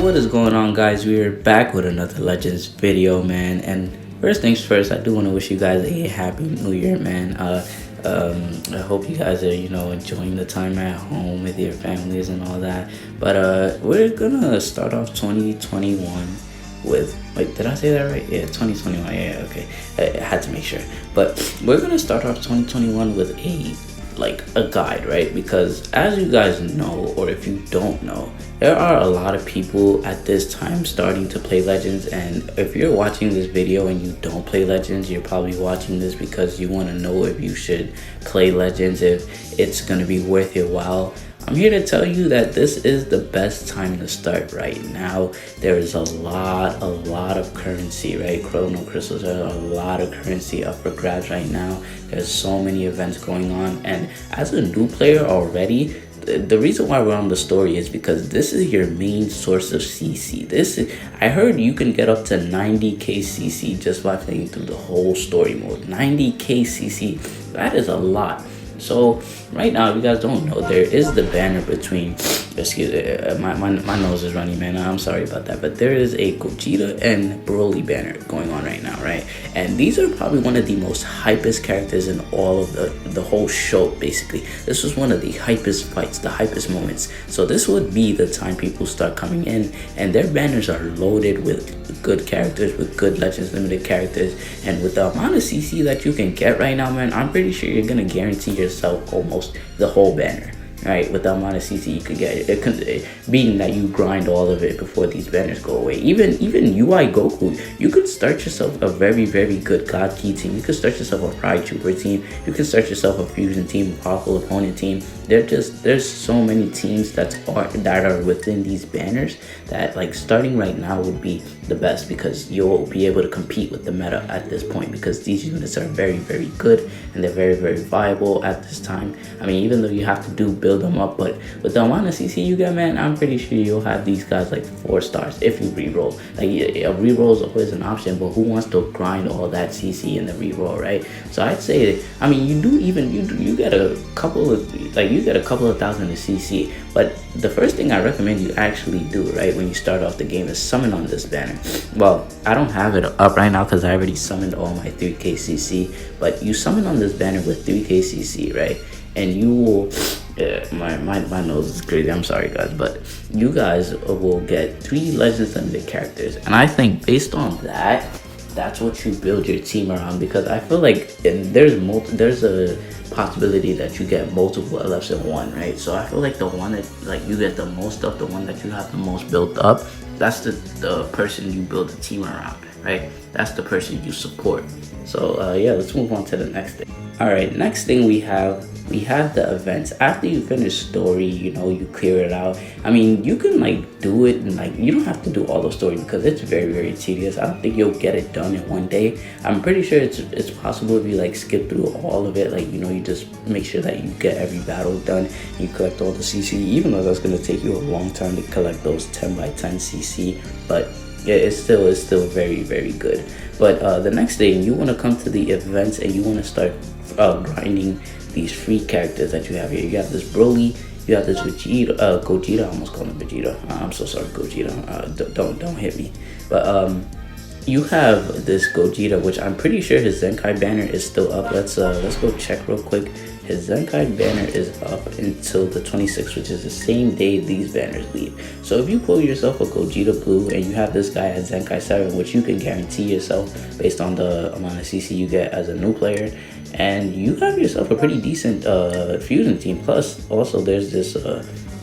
what is going on, guys? We are back with another Legends video, man. And first things first, I do want to wish you guys a happy new year, man. I hope you guys are, enjoying the time at home with your families and all that. But we're gonna start off 2021 with, wait, did I say that right? Yeah, 2021. Yeah, okay. I had to make sure. But we're gonna start off 2021 with a guide, right? Because as you guys know, or if you don't know, there are a lot of people at this time starting to play Legends. And if you're watching this video and you don't play Legends, you're probably watching this because you want to know if you should play Legends, if it's going to be worth your while. I'm here to tell you that this is the best time to start right now. There is a lot of currency, right? Chrono crystals are a lot of currency up for grabs right now. There's so many events going on, and as a new player already, the reason why we're on the story is because this is your main source of CC. I heard you can get up to 90k CC just by playing through the whole story mode. 90k CC, that is a lot. So right now, if you guys don't know, there is the banner between, excuse me, my nose is running, man. I'm sorry about that. But there is a Gogeta and Broly banner going on right now, right? And these are probably one of the most hypest characters in all of the whole show, basically. This was one of the hypest fights, the hypest moments. So this would be the time people start coming in, and their banners are loaded with good characters, with good Legends Limited characters. And with the amount of CC that you can get right now, man, I'm pretty sure you're going to guarantee yourself almost the whole banner, right? With the amount of CC you could get, being that you grind all of it before these banners go away. Even UI Goku, you could start yourself a very good God Key team. You could start yourself a Pride Trooper team. You could start yourself a Fusion team, a Powerful Opponent team. There's so many teams that are within these banners that, like, starting right now would be the best, because you'll be able to compete with the meta at this point, because these units are very good and they're very viable at this time. I mean, even though you have to build them up, but with the amount of CC you get, man, I'm pretty sure you'll have these guys like 4 stars if you reroll. Like, a reroll is always an option, but who wants to grind all that CC in the reroll, right? So I'd say, I mean, you get a couple of thousand of CC, but the first thing I recommend you actually do, right, when you start off the game, is summon on this banner. Well, I don't have it up right now because I already summoned all my 3k CC, but you summon on this banner with 3k CC, right? And you will, my nose is crazy, I'm sorry guys, but you guys will get 3 Legends Limited characters. And I think based on that, that's what you build your team around, because I feel like there's a possibility that you get multiple LFs in one, right? So I feel like the one that, like, you get the most of, the one that you have the most built up, that's the person you build a team around, right? That's the person you support. So yeah, let's move on to the next thing. All right, next thing we have the events. After you finish story, you clear it out. I mean, you can do it, and you don't have to do all the story because it's very tedious. I don't think you'll get it done in one day. I'm pretty sure it's possible if you skip through all of it. You just make sure that you get every battle done. You collect all the CC, even though that's gonna take you a long time to collect those 10 by 10 CC. But yeah, it's still very good. But the next thing, you want to come to the events and you want to start grinding these free characters that you have here. You have this Broly, you have this Gogeta, I almost called him Vegeta. I'm so sorry, Gogeta. Don't hit me. But you have this Gogeta, which I'm pretty sure his Zenkai banner is still up. Let's go check real quick. His Zenkai banner is up until the 26th, which is the same day these banners leave. So if you pull yourself a Gogeta Blue and you have this guy at Zenkai 7, which you can guarantee yourself based on the amount of CC you get as a new player, and you have yourself a pretty decent fusion team. Plus, also there's this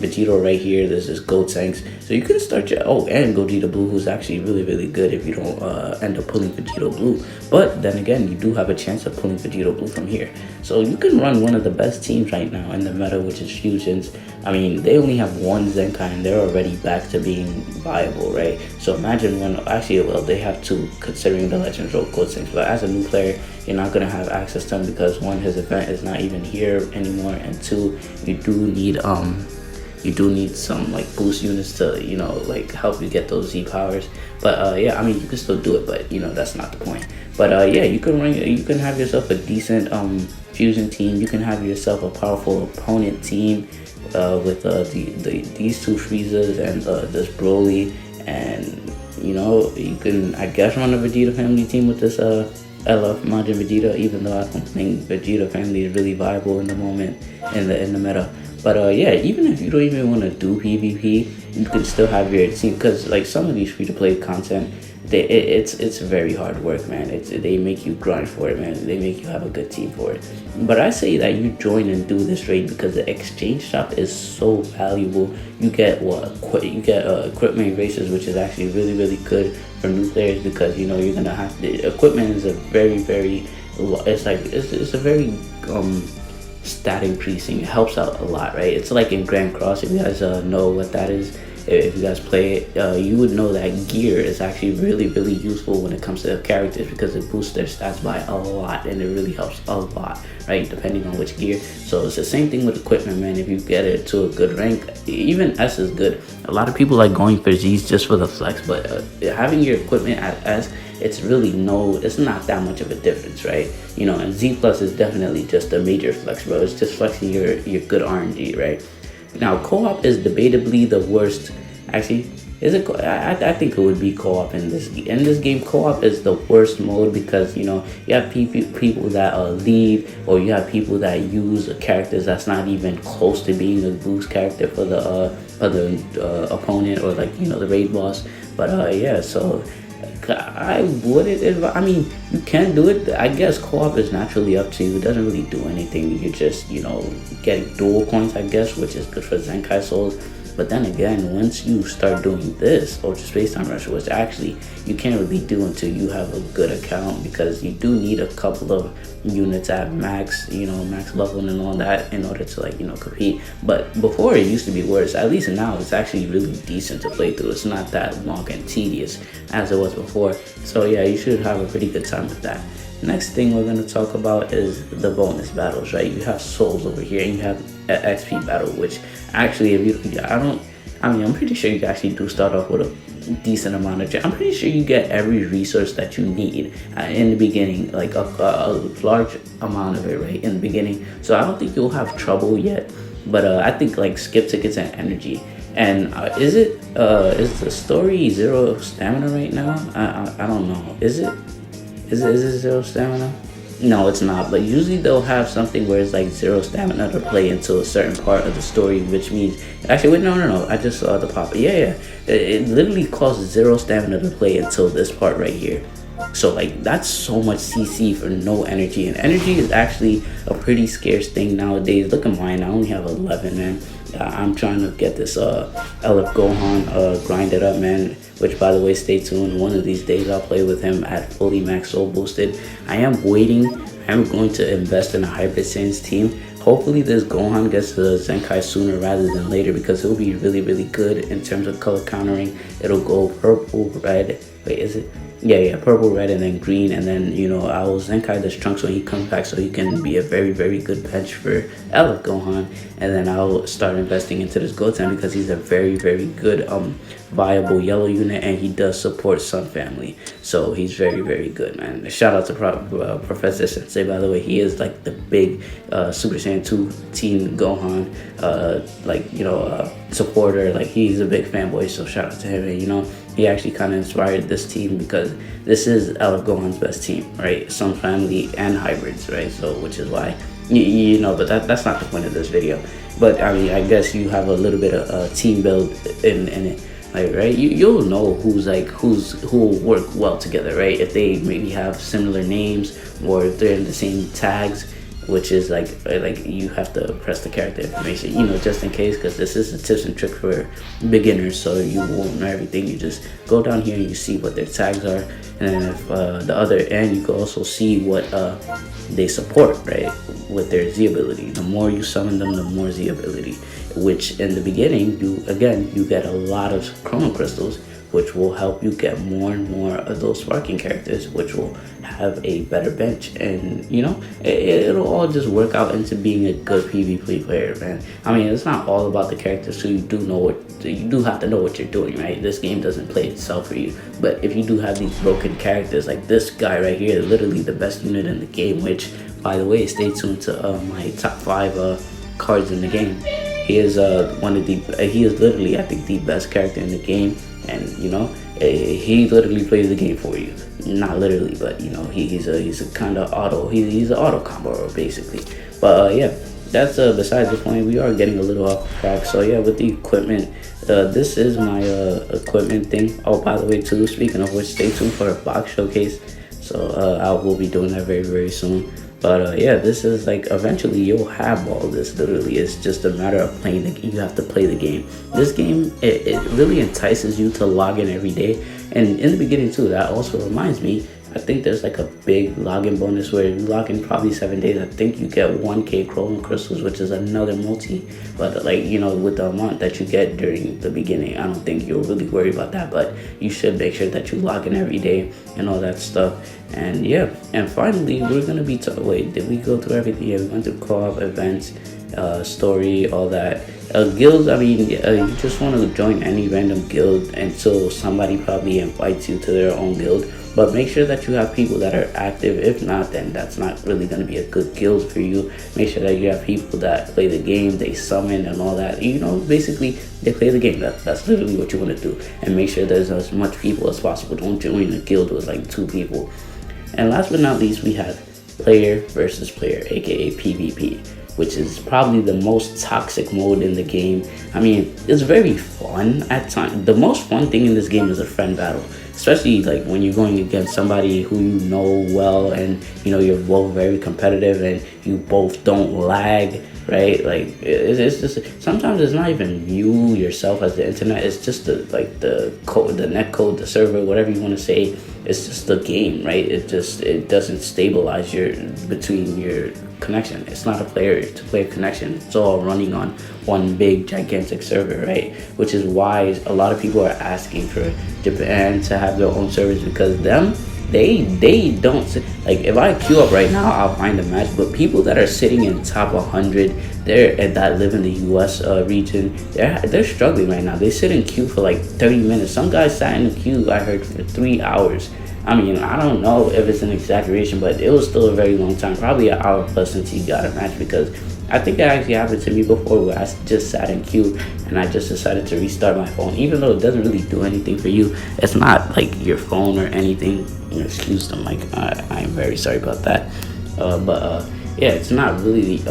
Vegeta right here. There's this Gotenks. So you can start your and Gogeta Blue, who's actually really good if you don't end up pulling Vegeta Blue. But then again, you do have a chance of pulling Vegeta Blue from here. So you can run one of the best teams right now in the meta, which is fusions. I mean, they only have one Zenkai and they're already back to being viable, right? So imagine they have 2, considering the Legends Road Gotenks. But as a new player, you're not gonna have access to them because 1, his event is not even here anymore, and 2, you do need some boost units to help you get those Z powers. But yeah, I mean, you can still do it, but that's not the point. But yeah, you can have yourself a decent fusion team. You can have yourself a powerful opponent team with these 2 Friezas and this Broly and you know you can, I guess, run a Vegeta family team with this LF Majin Vegeta, even though I don't think Vegeta family is really viable in the moment in the meta. But yeah, even if you don't even want to do PvP, you can still have your team, because like some of these free to play content, it's very hard work, man. They make you grind for it, man. They make you have a good team for it. But I say that you join and do this raid because the exchange shop is so valuable. You get equipment races, which is actually really good for new players, because you know you're gonna have the equipment is a very it's a very stat increasing. It helps out a lot, right? It's like in Grand Cross, if you guys know what that is. If you guys play it, you would know that gear is actually really useful when it comes to characters, because it boosts their stats by a lot, and it really helps a lot, right? Depending on which gear. So it's the same thing with equipment, man. If you get it to a good rank, even S is good. A lot of people like going for Z's just for the flex, but having your equipment at S, it's not that much of a difference, right? You know, and Z plus is definitely just a major flex, bro. It's just flexing your good RNG, right? Now, co-op is debatably the worst. Actually, is it? I think it would be co-op in this game. Co-op is the worst mode, because you know you have people that leave, or you have people that use characters that's not even close to being a boost character for the opponent, or like you know the raid boss. But yeah, so I wouldn't advise. I mean, you can do it. I guess co-op is naturally up to you. It doesn't really do anything. You just, you know, getting dual points, I guess, which is good for Zenkai Souls. But then again, once you start doing this, Ultra Space Time Rush, which actually you can't really do until you have a good account, because you do need a couple of units at max, you know, max level and all that in order to, like, you know, compete. But before it used to be worse. At least now it's actually really decent to play through. It's not that long and tedious as it was before. So yeah, you should have a pretty good time with that. Next thing we're going to talk about is the bonus battles, right? You have souls over here, and you have XP battle, which actually, I'm pretty sure you actually do start off with a decent amount of. I'm pretty sure you get every resource that you need in the beginning, like a large amount of it, right, in the beginning. So I don't think you'll have trouble yet. But I think like skip tickets and energy. And is the story 0 stamina right now? I don't know. Is it? Is it 0 stamina? No, it's not. But usually they'll have something where it's like 0 stamina to play until a certain part of the story, which means actually wait, no. I just saw the pop. Yeah. It literally costs 0 stamina to play until this part right here. So like that's so much CC for no energy, and energy is actually a pretty scarce thing nowadays. Look at mine. I only have 11, man. I'm trying to get this LF Gohan grinded up, man. Which, by the way, stay tuned. One of these days I'll play with him at fully max soul boosted. I am waiting. I am going to invest in a Hybrid Saiyans team. Hopefully this Gohan gets the Zenkai sooner rather than later, because it'll be really good in terms of color countering. It'll go purple, red. Wait, is it? Yeah, purple, red, and then green, and then, you know, I will Zenkai this Trunks when he comes back, so he can be a very good bench for LF Gohan, and then I'll start investing into this Goten, because he's a very good viable yellow unit, and he does support Sun Family, so he's very good, man. Shout out to Professor Sensei, by the way. He is like the big Super Saiyan 2 Team Gohan supporter. Like, he's a big fanboy, so shout out to him. And you know, he actually kind of inspired this team, because this is LF Gohan's best team, right? Sun Family and hybrids, right? So which is why you know, but that's not the point of this video. But I mean, I guess you have a little bit of team build in it, like, right? You'll know who will work well together, right? If they maybe have similar names, or if they're in the same tags, which is like you have to press the character information, you know, just in case, because this is a tips and trick for beginners, so you won't know everything. You just go down here and you see what their tags are, and then if the other end, you can also see what they support, right, with their Z ability. The more you summon them, the more Z ability, which in the beginning you get a lot of chrono crystals, which will help you get more and more of those sparking characters, which will have a better bench. And you know, it'll all just work out into being a good PvP player, man. I mean, it's not all about the characters, so you do have to know what you're doing, right? This game doesn't play itself for you. But if you do have these broken characters, like this guy right here, literally the best unit in the game, which, by the way, stay tuned to my top 5 cards in the game. He is one of the he is literally, I think, the best character in the game. And he literally plays the game for you. Not literally, but he's a kind of he's an auto combo basically. But yeah, that's besides the point. We are getting a little off track. So yeah, with the equipment, this is my equipment thing. Oh, by the way, too, speaking of which, stay tuned for a box showcase. So I will be doing that very, very soon. But yeah, this is like, eventually you'll have all this. Literally, it's just a matter of playing you have to play the game. This game, it really entices you to log in every day. And in the beginning too, that also reminds me, I think there's like a big login bonus where you log in probably 7 days. I think you get 1K Chrome crystals, which is another multi. But like, with the amount that you get during the beginning, I don't think you'll really worry about that. But you should make sure that you log in every day and all that stuff. And yeah, and finally, we're gonna be wait, did we go through everything? Yeah, we went through co-op, events, story, all that. Guilds, I mean, you just want to join any random guild until somebody probably invites you to their own guild. But make sure that you have people that are active. If not, then that's not really going to be a good guild for you. Make sure that you have people that play the game, they summon and all that. Basically, they play the game. That's literally what you want to do. And make sure there's as much people as possible. Don't join a guild with like 2 people. And last but not least, we have player versus player, aka PvP, which is probably the most toxic mode in the game. I mean, it's very fun at times. The most fun thing in this game is a friend battle, especially like when you're going against somebody who you know well, and you're both very competitive and you both don't lag, right? Like it's just, sometimes it's not even you yourself as the internet. It's just the code, the net code, the server, whatever you want to say. It's just the game, right? It doesn't stabilize between your connection. It's not a player to player connection. It's all running on one big gigantic server, right? Which is why a lot of people are asking for Japan to have their own servers, because they don't, like, if I queue up right now, I'll find a match. But people that are sitting in top 100, that live in the US region, they're struggling right now. They sit in queue for like 30 minutes. Some guys sat in the queue, I heard, for 3 hours. I mean, I don't know if it's an exaggeration, but it was still a very long time, probably an hour plus until you got a match. Because I think it actually happened to me before, where I just sat in queue and I just decided to restart my phone, even though it doesn't really do anything for you. It's not like your phone or anything. Excuse the mic. I am very sorry about that. But yeah, it's not really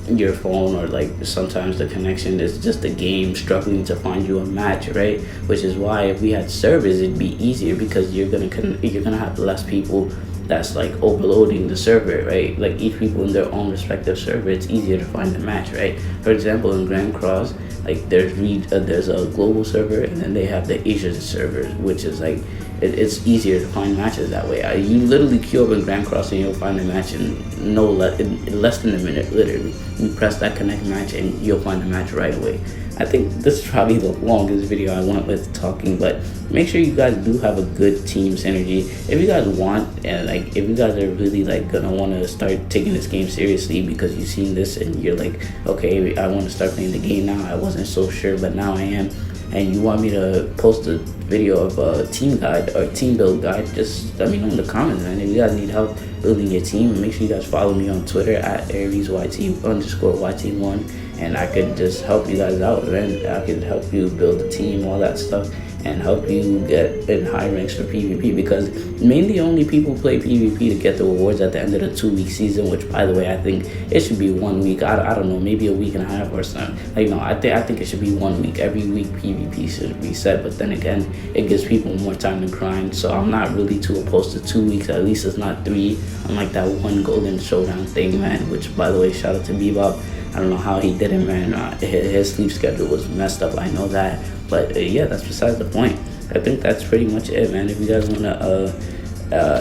your phone, or like sometimes the connection is just the game struggling to find you a match, right? Which is why if we had servers, it'd be easier, because you're gonna have less people that's like overloading the server, right? Like each people in their own respective server, it's easier to find a match, right? For example, in Grand Cross, like there's a global server, and then they have the Asia server, which is like, it's easier to find matches that way. You literally queue up in Grand Cross and you'll find a match in less than a minute. Literally, you press that connect match and you'll find a match right away. I think this is probably the longest video I went with talking, but make sure you guys do have a good team synergy. If you guys want, and like if you guys are really like gonna want to start taking this game seriously, because you've seen this and you're like, okay, I want to start playing the game now. I wasn't so sure, but now I am. And you want me to post a video of a team guide or team build guide, just let me know in the comments, man. If you guys need help building your team, make sure you guys follow me on Twitter at AriesYT_YT1, and I could just help you guys out, man. I could help you build a team, all that stuff, and help you get in high ranks for PvP, because mainly only people play PvP to get the rewards at the end of the 2-week season, which, by the way, I think it should be 1 week. I don't know, maybe a week and a half or something. Like, no, I think it should be 1 week. Every week PvP should be set, but then again, it gives people more time to grind. So I'm not really too opposed to 2 weeks. At least it's not 3. Unlike that one Golden Showdown thing, man, which, by the way, shout out to Bebop. I don't know how he did it, man. His sleep schedule was messed up, I know that. But yeah, that's besides the point. I think that's pretty much it, man. If you guys wanna,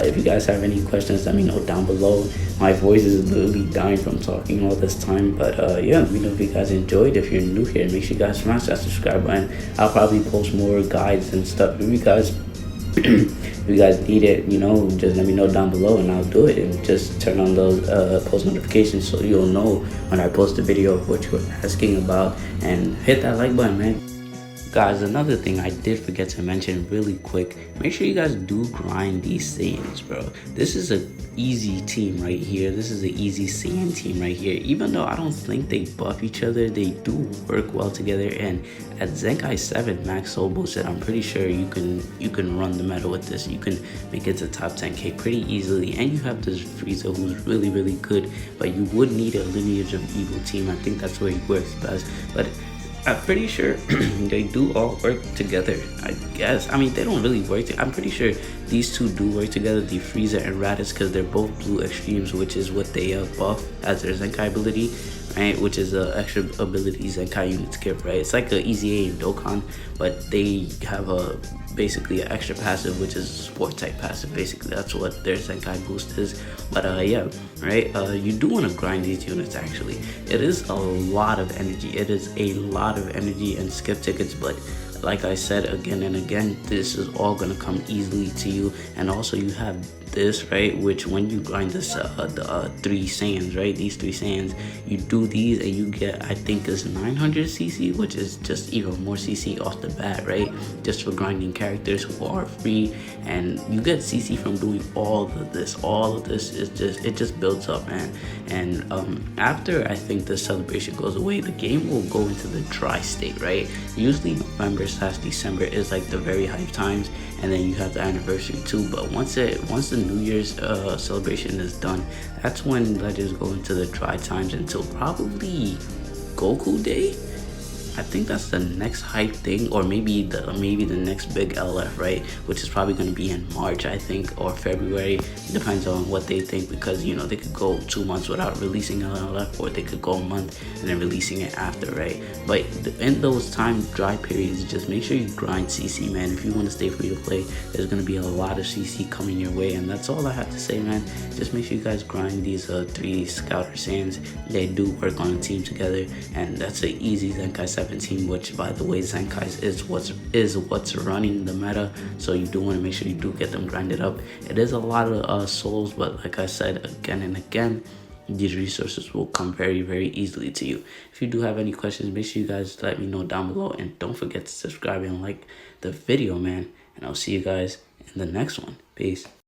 if you guys have any questions, let me know down below. My voice is literally dying from talking all this time. But yeah, let me know if you guys enjoyed. If you're new here, make sure you guys smash that subscribe button. I'll probably post more guides and stuff. If you guys if you guys need it, just let me know down below and I'll do it. And just turn on those post notifications so you'll know when I post a video of what you're asking about. And hit that like button, man. Guys, another thing I did forget to mention really quick, make sure you guys do grind these Saiyans, bro. This is a easy team right here. This is an easy Saiyan team right here. Even though I don't think they buff each other, they do work well together. And at Zenkai 7 Max Soul Boosted, I'm pretty sure you can run the meta with this. You can make it to top 10k pretty easily. And you have this Frieza who's really, really good. But you would need a Lineage of Evil team. I think that's where he works best. But I'm pretty sure they do all work together, I guess. I mean, they don't really work. I'm pretty sure these two do work together, the Frieza and Raditz, because they're both blue extremes, which is what they buff as their Zenkai ability, right? Which is the extra ability Zenkai units give, right? It's like the Easy A and Dokkan, but they have a basically an extra passive, which is a sport type passive. Basically, that's what their Zenkai boost is. But yeah, right? You do want to grind these units. Actually, it is a lot of energy. It is a lot of energy and skip tickets, but like I said again and again, this is all gonna come easily to you. And also you have this, right, which when you grind this the 3 Saiyans, right, these 3 Saiyans, you do these and you get, I think is 900 CC, which is just even more CC off the bat, right, just for grinding characters who are free. And you get CC from doing all of this is just, it just builds up, man. And after I think the celebration goes away, the game will go into the dry state, right? Usually November/December is like the very hype times, and then you have the anniversary too. But once the New Year's celebration is done, that's when Legends go into the dry times until probably Goku Day. I think that's the next hype thing, or maybe the next big LF, right? Which is probably going to be in March, I think, or February. It depends on what they think, because you know they could go 2 months without releasing an LF, or they could go a month and then releasing it after, right? But in those time dry periods, just make sure you grind CC, man. If you want to stay free to play, there's going to be a lot of CC coming your way, and that's all I have to say, man. Just make sure you guys grind these 3 Scouter Saiyans. They do work on a team together, and that's an easy Zenkai 7 team, which by the way, Zenkai's is what's running the meta. So you do want to make sure you do get them grinded up. It is a lot of souls, but like I said again and again, these resources will come very, very easily to you. If you do have any questions, make sure you guys let me know down below, and don't forget to subscribe and like the video, man. And I'll see you guys in the next one. Peace.